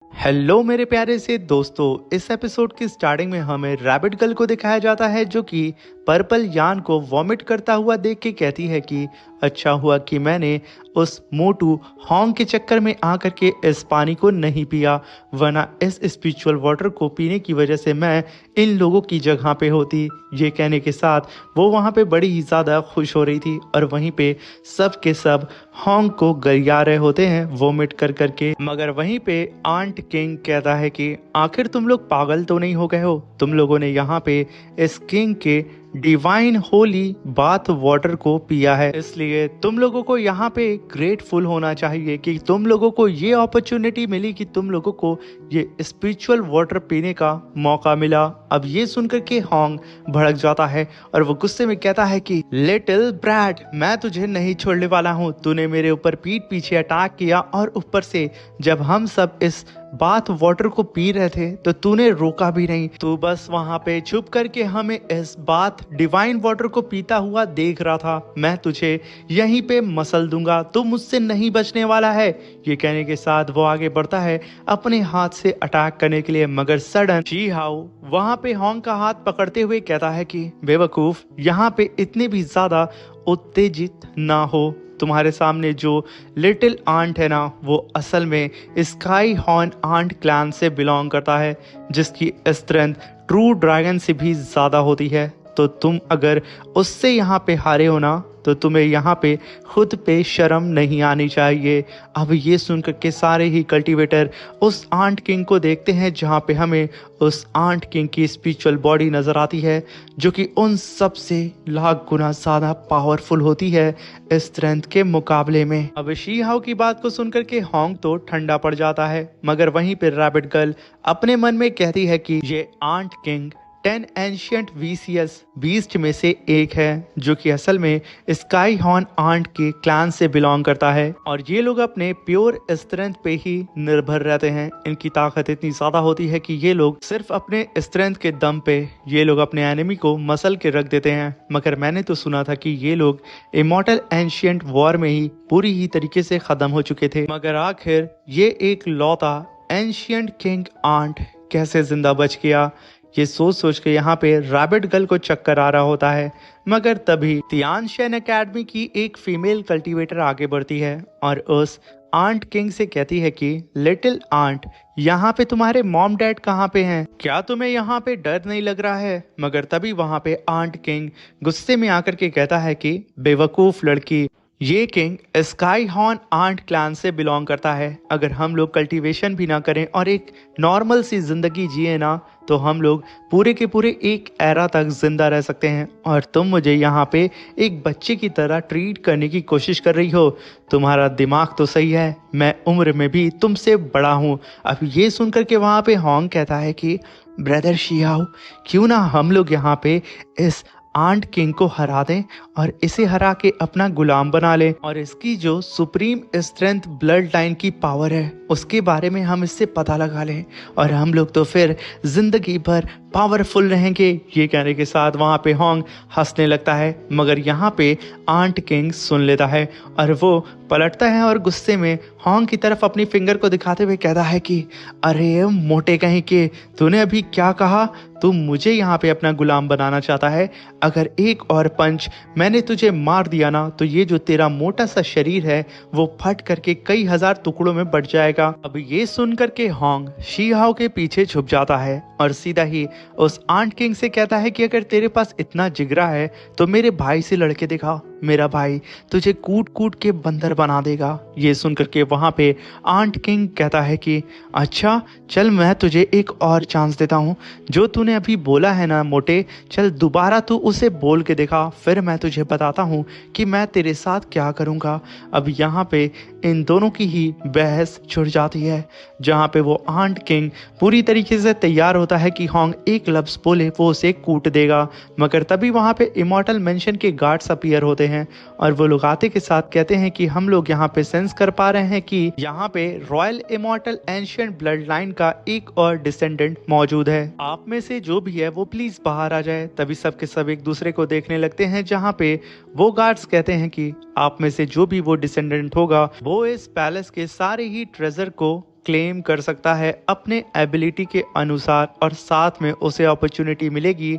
Hello मेरे प्यारे से दोस्तों, इस एपिसोड की स्टार्टिंग में हमें रैबिट गर्ल को दिखाया जाता है जो कि पर्पल यान को वॉमिट करता हुआ देख के कहती है कि अच्छा हुआ कि मैंने उस मोटू हॉन्ग के चक्कर में आकर के इस पानी को नहीं पिया, वरना इस स्पिरिचुअल वाटर को पीने की वजह से मैं इन लोगों की जगह पे होती। ये कहने के साथ वो वहाँ पे बड़ी ही ज़्यादा खुश हो रही थी और वहीं पे सब के सब हॉन्ग को गरिया रहे होते हैं वोमिट कर करके। मगर वहीं पे आंट किंग कहता है कि आखिर तुम लोग पागल तो नहीं हो गए हो, तुम लोगों ने यहाँ पे इस किंग के डिवाइन होली बाथ वाटर को पिया है, इसलिए तुम लोगों को यहाँ पे ग्रेटफुल होना चाहिए कि तुम लोगों को ये अपॉर्चुनिटी मिली कि तुम लोगों को ये स्पिरिचुअल वाटर पीने का मौका मिला। अब ये सुनकर के हॉन्ग भड़क जाता है और वो गुस्से में कहता है कि लिटिल ब्रैट, मैं तुझे नहीं छोड़ने वाला हूँ। तूने मेरे ऊपर पीठ पीछे अटैक किया और ऊपर से जब हम सब इस बाथ वाटर को पी रहे थे तो तूने रोका भी नहीं, तू बस वहां पे छुप करके हमें इस बाथ डिवाइन वाटर को पीता हुआ देख रहा था। मैं तुझे यहीं पे मसल दूंगा, तू मुझसे नहीं बचने वाला है। ये कहने के साथ वो आगे बढ़ता है अपने हाथ से अटैक करने के लिए, मगर सडन शी हाउ वहां पे हॉन्ग का हाथ पकड़ते हुए कहता है कि बेवकूफ, यहाँ पे इतने भी ज्यादा उत्तेजित ना हो। तुम्हारे सामने जो लिटिल आंट है ना, वो असल में स्काई हॉर्न आंट क्लैन से बिलोंग करता है, जिसकी स्ट्रेंथ ट्रू ड्रैगन से भी ज़्यादा होती है। तो तुम अगर उससे यहाँ पे हारे हो ना, तो तुम्हें यहाँ पे खुद पे शर्म नहीं आनी चाहिए। अब ये सुनकर के सारे ही कल्टीवेटर उस आंट किंग को देखते हैं, जहाँ पे हमें उस आंट किंग की स्पिरिचुअल बॉडी नजर आती है जो कि उन सब से लाख गुना ज़्यादा पावरफुल होती है इस स्ट्रेंथ के मुकाबले में। अब शी हाउ की बात को सुनकर के हॉन्ग तो ठंडा पड़ जाता है, मगर वहीं पर रैबिट गर्ल अपने मन में कहती है कि ये आंट किंग 10 एंशियंट वीसियस बीस्ट में से एक है, जो कि असल में स्काई हॉर्न आंट के क्लैन से बिलोंग करता है और ये लोग अपने प्योर स्ट्रेंथ पे ही निर्भर रहते हैं। इनकी ताकत इतनी ज्यादा होती है कि ये लोग सिर्फ अपने स्ट्रेंथ के दम पे ये लोग अपने एनिमी को मसल के रख देते हैं। मगर मैंने तो सुना था कि ये लोग इमॉर्टल एंशियंट वॉर में ही पूरी ही तरीके से खत्म हो चुके थे, मगर आखिर ये एक लौता एंशियंट किंग आंट कैसे जिंदा बच गया। ये सोच सोच के यहाँ पे रैबिट गर्ल को चक्कर आ रहा होता है, मगर तभी तियानशेन एकेडमी की एक फीमेल कल्टीवेटर आगे बढ़ती है और उस आंट किंग से कहती है कि लिटिल आंट, यहाँ पे तुम्हारे मॉम डैड कहाँ पे हैं? क्या तुम्हें यहाँ पे डर नहीं लग रहा है? मगर तभी वहाँ पे आंट किंग गुस्से में आकर के कहता है कि बेवकूफ लड़की, ये king sky horn ant clan से बिलोंग करता है। अगर हम लोग कल्टीवेशन भी ना करें और एक नॉर्मल सी जिंदगी जिए ना, तो हम लोग पूरे के पूरे एक एरा तक जिंदा रह सकते हैं, और तुम मुझे यहाँ पे एक बच्चे की तरह ट्रीट करने की कोशिश कर रही हो। तुम्हारा दिमाग तो सही है, मैं उम्र में भी तुमसे बड़ा हूँ। अब ये सुनकर के वहाँ पे हॉन्ग कहता है कि ब्रदर शियाओ, क्यों ना हम लोग यहाँ पे इस आंट किंग को हरा दें और इसे हरा के अपना गुलाम बना लें, और इसकी जो सुप्रीम स्ट्रेंथ ब्लड लाइन की पावर है उसके बारे में हम इससे पता लगा लें, और हम लोग तो फिर जिंदगी भर पावरफुल रहेंगे। ये कहने के साथ वहाँ पे हॉन्ग हंसने लगता है, मगर यहाँ पे आंट किंग सुन लेता है और वो पलटता है और गुस्से में हॉन्ग की तरफ अपनी फिंगर को दिखाते हुए कहता है कि अरे मोटे कहीं के, तूने अभी क्या कहा? तू मुझे यहाँ पे अपना गुलाम बनाना चाहता है? अगर एक और पंच मैंने तुझे मार दिया ना, तो ये जो तेरा मोटा सा शरीर है वो फट करके कई हजार टुकड़ों में बट जाएगा। अब ये सुन करके हॉन्ग शी हाउ के पीछे छुप जाता है और सीधा ही उस आंट किंग से कहता है कि अगर तेरे पास इतना जिगरा है तो मेरे भाई से लड़के दिखा, मेरा भाई तुझे कूट कूट के बंदर बना देगा। ये सुन करके वहां पे आंट किंग कहता है कि अच्छा चल, मैं तुझे एक और चांस देता हूँ। जो तूने अभी बोला है ना मोटे, चल दोबारा तू उसे बोल के दिखा, फिर मैं तुझे बताता हूँ कि मैं तेरे साथ क्या करूँगा। अब यहाँ पे इन दोनों की ही बहस छुड़ जाती है, जहाँ पे वो आंट किंग पूरी तरीके से तैयार होता है कि हॉन्ग एक लफ्ज बोले वो उसे कूट देगा। मगर तभी वहाँ पे इमॉर्टल मेंशन के गार्ड्स अपीयर होते हैं और वो लोग आते के साथ कहते हैं कि हम लोग यहाँ पे सेंस कर पा रहे हैं कि यहाँ पे royal immortal ancient blood line का एक और डिसेंडेंट मौजूद है। आप में से जो भी है वो प्लीज बाहर आ जाए। तभी सब के सब एक दूसरे को देखने लगते हैं, जहाँ पे वो गार्ड्स कहते हैं कि आप में से जो भी वो डिसेंडेंट होगा वो इस पैलेस के सारे ही ट्रेजर को क्लेम कर सकता है अपने एबिलिटी के अनुसार, और साथ में उसे अपॉर्चुनिटी मिलेगी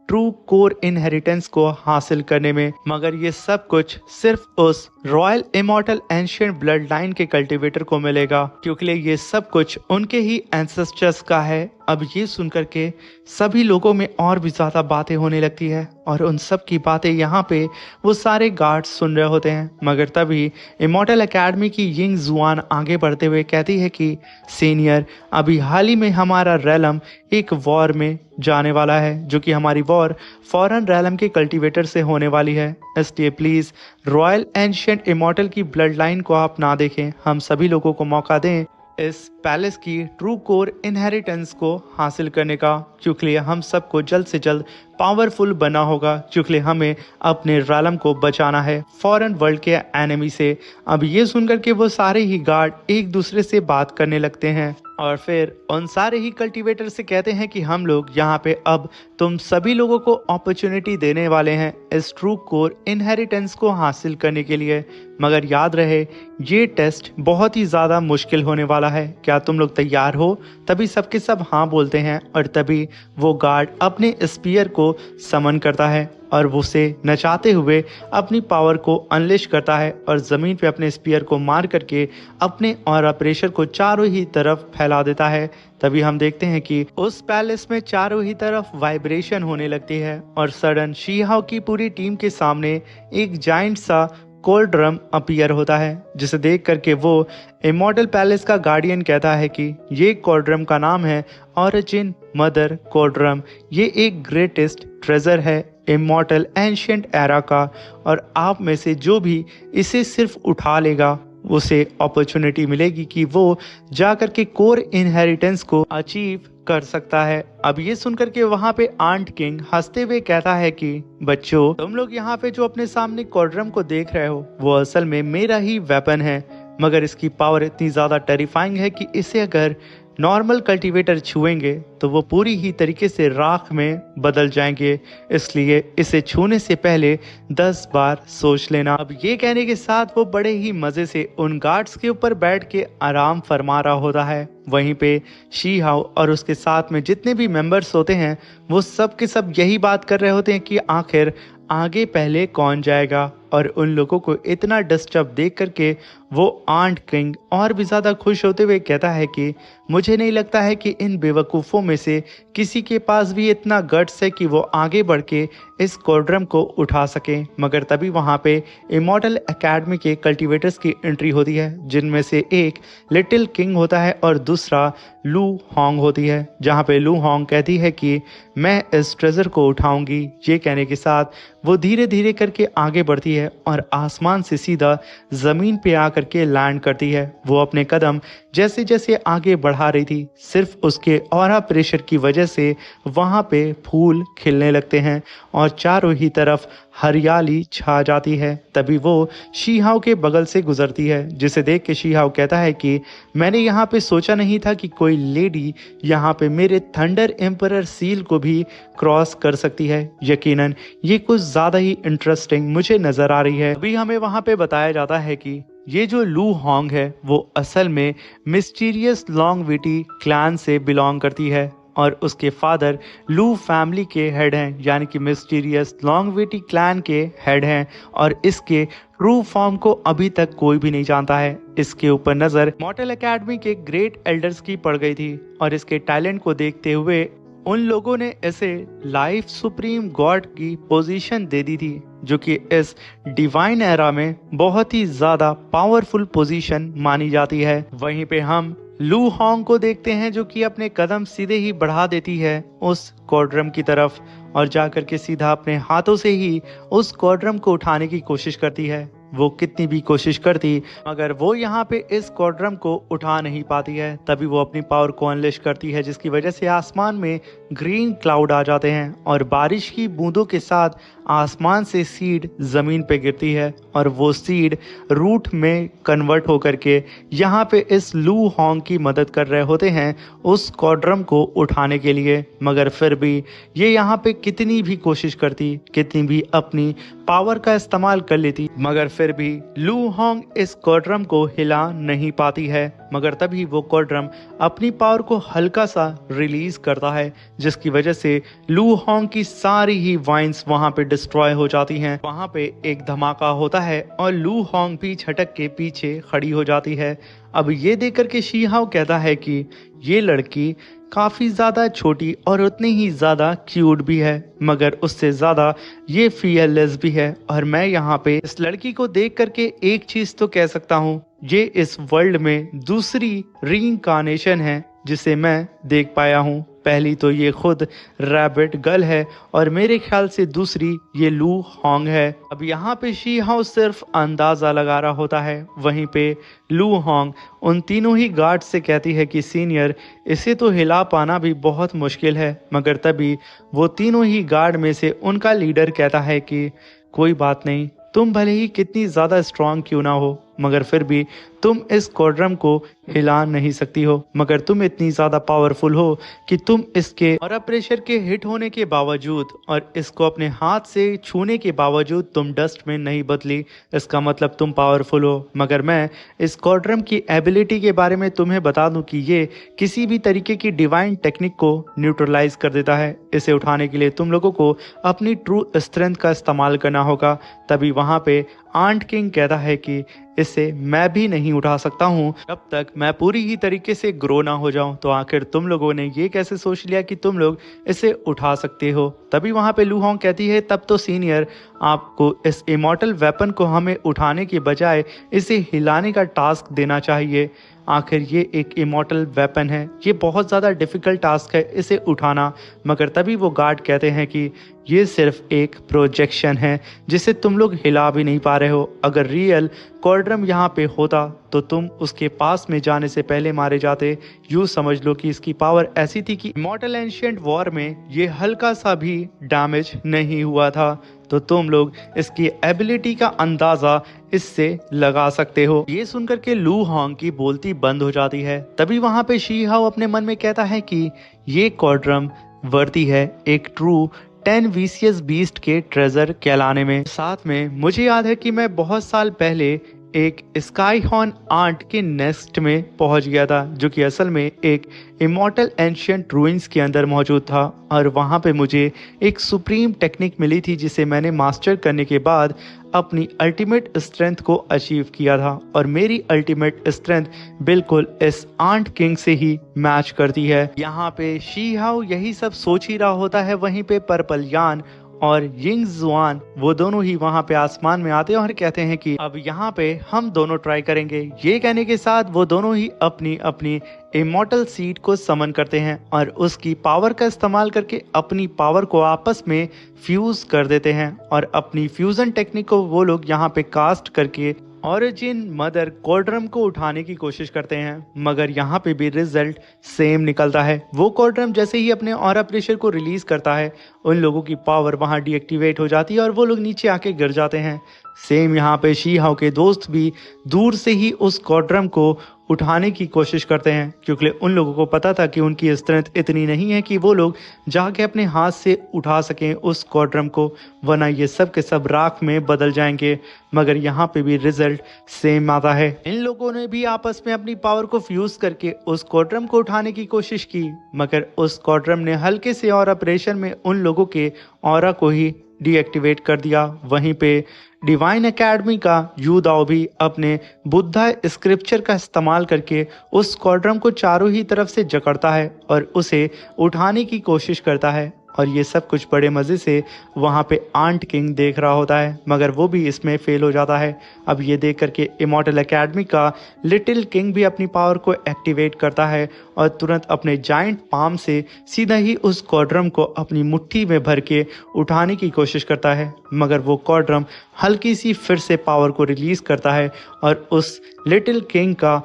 ट्रू कोर इनहेरिटेंस को हासिल करने में। मगर ये सब कुछ सिर्फ उस royal immortal ancient blood line के कल्टीवेटर को मिलेगा, क्योंकि ये सब कुछ उनके ही एंसेस्टर्स का है। अब ये सुनकर के सभी लोगों में और भी ज्यादा बातें होने लगती है, और उन सब की बातें यहाँ पे वो सारे गार्ड्स सुन रहे होते हैं। मगर तभी इमॉर्टल एकेडमी की यिंग जुआन आगे बढ़ते हुए कहती है कि सीनियर, अभी हाल ही में हमारा रैलम एक वॉर में जाने वाला है, जो कि हमारी वॉर फॉरेन रैलम के कल्टीवेटर से होने वाली है। इसलिए प्लीज रॉयल एंशिएंट इमॉर्टल की ब्लड लाइन को आप ना देखें, हम सभी लोगों को मौका दें इस पैलेस की ट्रू कोर इनहेरिटेंस को हासिल करने का, क्योंकि हम सबको जल्द से जल्द पावरफुल बना होगा, क्योंकि हमें अपने रैलम को बचाना है फॉरेन वर्ल्ड के एनिमी से। अब ये सुनकर के वो सारे ही गार्ड एक दूसरे से बात करने लगते हैं, और फिर उन सारे ही कल्टीवेटर से कहते हैं कि हम लोग यहाँ पे अब तुम सभी लोगों को अपॉर्चुनिटी देने वाले हैं इस ट्रू कोर इनहेरिटेंस को हासिल करने के लिए। मगर याद रहे, ये टेस्ट बहुत ही ज़्यादा मुश्किल होने वाला है। क्या तुम लोग तैयार हो? तभी सबके सब हाँ बोलते हैं, और तभी वो गार्ड अपने स्पीयर को समन करता है और वो उसे नचाते हुए अपनी पावर को अनलिश करता है, और ज़मीन पे अपने स्पीयर को मार करके अपने ऑरा प्रेशर को चारों ही तरफ फैला देता है। तभी हम देखते हैं कि उस पैलेस में चारों ही तरफ वाइब्रेशन होने लगती है, और सडन शी-हाओ की पूरी टीम के सामने एक जाइंट सा कोल्ड्रम अपीयर होता है, जिसे देख करके वो इमॉर्टल पैलेस का गार्डियन कहता है कि ये कोल्ड्रम का नाम है ओरिजिन मदर कोल्ड्रम। ये एक ग्रेटेस्ट ट्रेजर है इमॉर्टल एंशिएंट एरा का, और आप में से जो भी इसे सिर्फ उठा लेगा उसे अपॉर्चुनिटी मिलेगी कि वो जा करके कोर इनहेरिटेंस को अचीव कर सकता है। अब ये सुनकर के वहाँ पे आंट किंग हंसते हुए कहता है कि बच्चों, तुम लोग यहाँ पे जो अपने सामने कोल्ड्रम को देख रहे हो वो असल में मेरा ही वेपन है, मगर इसकी पावर इतनी ज्यादा टेरिफाइंग है कि इसे अगर नॉर्मल कल्टीवेटर छुएंगे तो वो पूरी ही तरीके से राख में बदल जाएंगे, इसलिए इसे छूने से पहले 10 बार सोच लेना। अब ये कहने के साथ वो बड़े ही मजे से उन गार्ड्स के ऊपर बैठ के आराम फरमा रहा होता है। वहीं पे शी-हाओ और उसके साथ में जितने भी मेंबर्स होते हैं वो सब के सब यही बात कर रहे होते हैं कि आखिर आगे पहले कौन जाएगा, और उन लोगों को इतना डिस्टर्ब देख करके वो आंट किंग और भी ज़्यादा खुश होते हुए कहता है कि मुझे नहीं लगता है कि इन बेवकूफ़ों में से किसी के पास भी इतना गट्स है कि वो आगे बढ़ के इस कोल्ड्रम को उठा सके। मगर तभी वहाँ पे इमॉर्टल एकेडमी के कल्टीवेटर्स की एंट्री होती है, जिनमें से एक लिटिल किंग होता है और दूसरा लू होंग होती है, जहाँ पे लू होंग कहती है कि मैं इस ट्रेजर को उठाऊंगी। ये कहने के साथ वो धीरे धीरे करके आगे बढ़ती है और आसमान से सीधा ज़मीन पे आकर के लैंड करती है। वो अपने कदम जैसे जैसे आगे बढ़ा रही थी, सिर्फ उसके ऑरा प्रेशर की वजह से वहाँ पे फूल खिलने लगते हैं और चारों ही तरफ हरियाली छा जाती है। तभी वो शी-हाओ के बगल से गुजरती है, जिसे देख के शी-हाओ कहता है कि मैंने यहाँ पे सोचा नहीं था कि कोई लेडी यहाँ पे मेरे थंडर एम्परर सील को भी क्रॉस कर सकती है। यकीनन ये कुछ ज़्यादा ही इंटरेस्टिंग मुझे नज़र आ रही है। अभी हमें वहाँ पे बताया जाता है कि ये जो लू होंग है वो असल में मिस्टीरियस लॉन्गविटी क्लैन से बिलोंग करती है, और उसके फादर लू फैमिली के हेड हैं, यानी कि मिस्टीरियस लॉन्गविटी क्लैन के हेड हैं, और इसके ट्रू फॉर्म को अभी तक कोई भी नहीं जानता है। इसके ऊपर नज़र मॉर्टल एकेडमी के ग्रेट एल्डर्स की पड़ गई थी, और इसके टैलेंट को देखते हुए उन लोगों ने इसे लाइफ सुप्रीम गॉड की पोजीशन दे दी थी, जो कि इस डिवाइन एरा में बहुत ही ज़्यादा पावरफुल पोजीशन मानी जाती है। वहीं पे हम लू होंग को देखते हैं, जो कि अपने कदम सीधे ही बढ़ा देती है उस कोल्ड्रम की तरफ, और जाकर के सीधा अपने हाथों से ही उस कोल्ड्रम को उठाने की कोशिश करती है। वो कितनी भी कोशिश करती मगर वो यहाँ पे इस कोल्ड्रम को उठा नहीं पाती है। तभी वो अपनी पावर को अनलिश करती है, जिसकी वजह से आसमान में ग्रीन क्लाउड आ जाते हैं और बारिश की बूंदों के साथ आसमान से सीड जमीन पे गिरती है, और वो सीड रूट में कन्वर्ट होकर के यहाँ पे इस लू होंग की मदद कर रहे होते हैं उस कोल्ड्रम को उठाने के लिए। मगर फिर भी ये यहाँ पे कितनी भी कोशिश करती, कितनी भी अपनी पावर का इस्तेमाल कर लेती, मगर फिर भी लू होंग इस कोल्ड्रम को हिला नहीं पाती है। मगर तभी वो कोर्ड्रम अपनी पावर को हल्का सा रिलीज करता है, जिसकी वजह से लू होंग की सारी ही वाइन्स वहां पे डिस्ट्रॉय हो जाती हैं। वहां पे एक धमाका होता है और लू होंग भी झटक के पीछे खड़ी हो जाती है। अब ये देख करके शी हाओ कहता है कि ये लड़की काफी ज्यादा छोटी और उतनी ही ज्यादा क्यूट भी है, मगर उससे ज्यादा ये फियरलेस भी है। और मैं यहाँ पे इस लड़की को देख करके एक चीज तो कह सकता हूँ, ये इस वर्ल्ड में दूसरी रीइंकार्नेशन है जिसे मैं देख पाया हूँ। पहली तो ये खुद रैबिट गर्ल है और मेरे ख्याल से दूसरी ये लू होंग है। अब यहाँ पे शी हाओ सिर्फ अंदाजा लगा रहा होता है, वहीं पे लू होंग उन तीनों ही गार्ड से कहती है कि सीनियर, इसे तो हिला पाना भी बहुत मुश्किल है। मगर तभी वो तीनों ही गार्ड में से उनका लीडर कहता है कि कोई बात नहीं, तुम भले ही कितनी ज्यादा स्ट्रांग क्यों ना हो, मगर फिर भी तुम इस कोर्ड्रम को हिला नहीं सकती हो। मगर तुम इतनी ज्यादा पावरफुल हो कि तुम इसके और प्रेशर के हिट होने के बावजूद और इसको अपने हाथ से छूने के बावजूद तुम डस्ट में नहीं बदली। इसका मतलब तुम पावरफुल हो। मगर मैं इस कोर्ड्रम की एबिलिटी के बारे में तुम्हें बता दूं कि ये किसी भी तरीके की डिवाइन टेक्निक को न्यूट्रलाइज कर देता है। इसे उठाने के लिए तुम लोगों को अपनी ट्रू स्ट्रेंथ का इस्तेमाल करना होगा। तभी वहां पे आंट किंग कहता है कि इसे मैं भी नहीं उठा सकता हूँ जब तक मैं पूरी ही तरीके से ग्रो ना हो जाऊं। तो आखिर तुम लोगों ने ये कैसे सोच लिया कि तुम लोग इसे उठा सकते हो? तभी वहां पे लू होंग कहती है, तब तो सीनियर आपको इस इमॉर्टल वेपन को हमें उठाने के बजाय इसे हिलाने का टास्क देना चाहिए। आखिर ये एक इमॉर्टल वेपन है, ये बहुत ज़्यादा डिफिकल्ट टास्क है इसे उठाना। मगर तभी वो गार्ड कहते हैं कि ये सिर्फ एक प्रोजेक्शन है जिसे तुम लोग हिला भी नहीं पा रहे हो। अगर रियल कोर्ड्रम यहाँ पे होता तो तुम उसके पास में जाने से पहले मारे जाते। यूँ समझ लो कि इसकी पावर ऐसी थी कि इमॉर्टल एंशिएंट वॉर में ये हल्का सा भी डैमेज नहीं हुआ था। तो तुम लोग इसकी एबिलिटी का अंदाजा इससे लगा सकते हो। ये सुनकर के लू होंग की बोलती बंद हो जाती है। तभी वहां पे शी हाओ अपने मन में कहता है कि ये कोर्ड्रम वर्दी है एक ट्रू 10 विशियस बीस्ट के ट्रेजर कहलाने में। साथ में मुझे याद है कि मैं बहुत साल पहले एक स्काई हॉर्न आंट के नेस्ट में पहुंच गया था, जो कि असल में एक इमॉर्टल एंशिएंट रूइंस के अंदर मौजूद था। और वहां पे मुझे एक सुप्रीम टेक्निक मिली थी जिसे मैंने मास्टर करने के बाद अपनी अल्टीमेट स्ट्रेंथ को अचीव किया था। और मेरी अल्टीमेट स्ट्रेंथ बिल्कुल इस आंट किंग से ही मैच करती है। यहाँ पे शी हाओ यही सब सोच ही रहा होता है, वहीं पे पर्पल यान और यिंग जुआन वो दोनों ही वहां पे आसमान में आते हैं और कहते हैं कि अब यहाँ पे हम दोनों ट्राई करेंगे। ये कहने के साथ वो दोनों ही अपनी अपनी इमॉर्टल सीड को समन करते हैं और उसकी पावर का इस्तेमाल करके अपनी पावर को आपस में फ्यूज कर देते हैं। और अपनी फ्यूजन टेक्निक को वो लोग यहाँ पे कास्ट करके ओरिजिन मदर कोर्ड्रम को उठाने की कोशिश करते हैं। मगर यहाँ पे भी रिजल्ट सेम निकलता है। वो कोर्ड्रम जैसे ही अपने ऑरा प्रेशर को रिलीज करता है, उन लोगों की पावर वहाँ डीएक्टिवेट हो जाती है और वो लोग नीचे आके गिर जाते हैं। सेम यहाँ पे शी हाओ के दोस्त भी दूर से ही उस कोर्ड्रम को उठाने की कोशिश करते हैं, क्योंकि उन लोगों को पता था कि उनकी स्ट्रेंथ इतनी नहीं है कि वो लोग जाके अपने हाथ से उठा सकें उस कोर्ड्रम को, वरना ये सब के सब राख में बदल जाएंगे। मगर यहाँ पे भी रिजल्ट सेम आता है। इन लोगों ने भी आपस में अपनी पावर को फ्यूज करके उस कोर्ड्रम को उठाने की कोशिश की, मगर उस कोर्ड्रम ने हल्के से और ऑपरेशन में उन लोगों के ऑरा को ही डीएक्टिवेट कर दिया। वहीं पे डिवाइन एकेडमी का यू दाओ भी अपने बुद्धा स्क्रिप्चर का इस्तेमाल करके उस कोर्ड्रम को चारों ही तरफ से जकड़ता है और उसे उठाने की कोशिश करता है। और ये सब कुछ बड़े मज़े से वहाँ पे आंट किंग देख रहा होता है, मगर वो भी इसमें फेल हो जाता है। अब ये देख करके इमॉर्टल एकेडमी का लिटिल किंग भी अपनी पावर को एक्टिवेट करता है और तुरंत अपने जाइंट पाम से सीधा ही उस कोर्ड्रम को अपनी मुट्ठी में भर के उठाने की कोशिश करता है। मगर वो कोर्ड्रम हल्की सी फिर से पावर को रिलीज करता है और उस लिटिल किंग का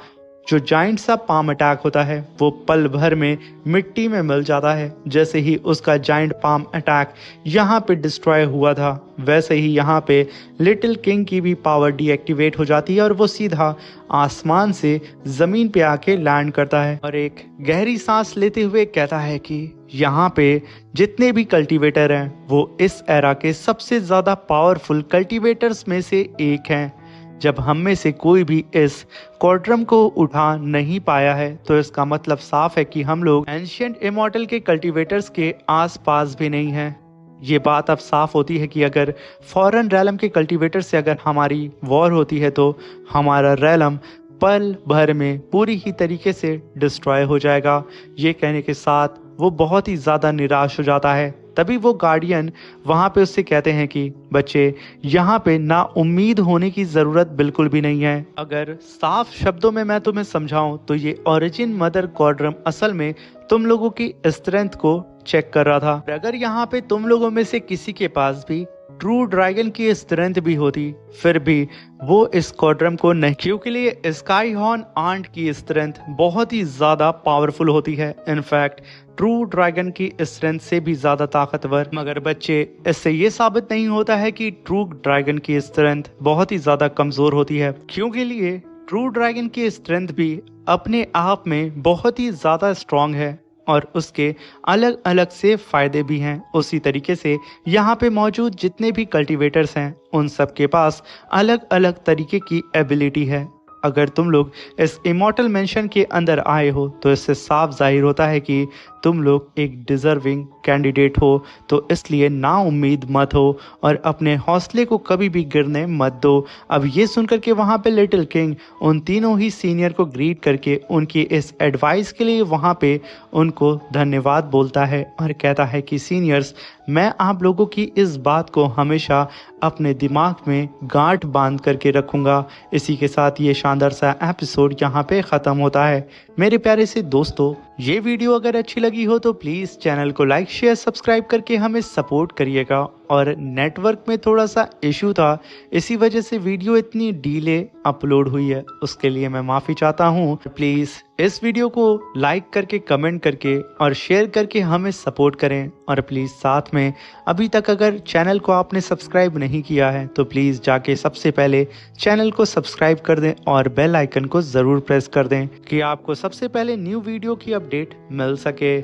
जो जाइंट सा पाम अटैक होता है वो पल भर में मिट्टी में मिल जाता है। जैसे ही उसका जाइंट पाम अटैक यहाँ पे डिस्ट्रॉय हुआ था, वैसे ही यहाँ पे लिटिल किंग की भी पावर डीएक्टिवेट हो जाती है और वो सीधा आसमान से जमीन पे आके लैंड करता है और एक गहरी सांस लेते हुए कहता है कि यहाँ पे जितने भी कल्टीवेटर हैं वो इस एरा के सबसे ज्यादा पावरफुल कल्टीवेटर्स में से एक हैं। जब हम में से कोई भी इस क्वाड्रम को उठा नहीं पाया है तो इसका मतलब साफ है कि हम लोग एंशिएंट इमॉर्टल के कल्टीवेटर्स के आसपास भी नहीं हैं। ये बात अब साफ होती है कि अगर फॉरेन रैलम के कल्टीवेटर से अगर हमारी वॉर होती है तो हमारा रैलम पल भर में पूरी ही तरीके से डिस्ट्रॉय हो जाएगा। ये कहने के साथ वो बहुत ही ज़्यादा निराश हो जाता है। तभी वो गार्डियन वहाँ पे उससे कहते हैं कि बच्चे, यहाँ पे ना उम्मीद होने की ज़रूरत बिल्कुल भी नहीं है। अगर साफ शब्दों में मैं तुम्हें समझाऊं तो ये ओरिजिन मदर क्वाड्रम असल में तुम लोगों की स्ट्रेंथ को चेक कर रहा था। अगर यहाँ पे तुम लोगों में से किसी के पास भी ट्रू ड्रैगन की स्ट्रेंथ भी होती फिर भी वो इस क्वाड्रम को नहीं, क्योंकि स्काई हॉर्न आंट की स्ट्रेंथ बहुत ही ज्यादा पावरफुल होती है। इनफैक्ट ट्रू ड्रैगन की स्ट्रेंथ से भी ज्यादा ताकतवर। मगर बच्चे, इससे ये साबित नहीं होता है कि ट्रू ड्रैगन की स्ट्रेंथ बहुत ही ज्यादा कमजोर होती है, क्योंकि ट्रू ड्रैगन की स्ट्रेंथ भी अपने आप में बहुत ही ज्यादा स्ट्रांग है और उसके अलग अलग से फायदे भी हैं। उसी तरीके से यहाँ पे मौजूद जितने भी कल्टीवेटर्स हैं उन सब के पास अलग अलग तरीके की एबिलिटी है। अगर तुम लोग इस इमॉर्टल मेंशन के अंदर आए हो तो इससे साफ जाहिर होता है कि तुम लोग एक डिजर्विंग कैंडिडेट हो, तो इसलिए ना उम्मीद मत हो और अपने हौसले को कभी भी गिरने मत दो। अब ये सुनकर के वहाँ पे लिटिल किंग उन तीनों ही सीनियर को ग्रीट करके उनकी इस एडवाइस के लिए वहाँ पे उनको धन्यवाद बोलता है और कहता है कि सीनियर्स, मैं आप लोगों की इस बात को हमेशा अपने दिमाग में गांठ बांध करके रखूंगा। इसी के साथ ये शानदार सा एपिसोड यहाँ पे ख़त्म होता है। मेरे प्यारे से दोस्तों, ये वीडियो अगर अच्छी लगी हो तो प्लीज़ चैनल को लाइक शेयर सब्सक्राइब करके हमें सपोर्ट करिएगा। और नेटवर्क में थोड़ा सा इशू था, इसी वजह से वीडियो इतनी डिले अपलोड हुई है, उसके लिए मैं माफ़ी चाहता हूँ। प्लीज़ इस वीडियो को लाइक करके कमेंट करके और शेयर करके हमें सपोर्ट करें। और प्लीज़ साथ में अभी तक अगर चैनल को आपने सब्सक्राइब नहीं किया है तो प्लीज़ जाके सबसे पहले चैनल को सब्सक्राइब कर दें और बेल आइकन को ज़रूर प्रेस कर दें कि आपको सबसे पहले न्यू वीडियो की अपडेट मिल सके।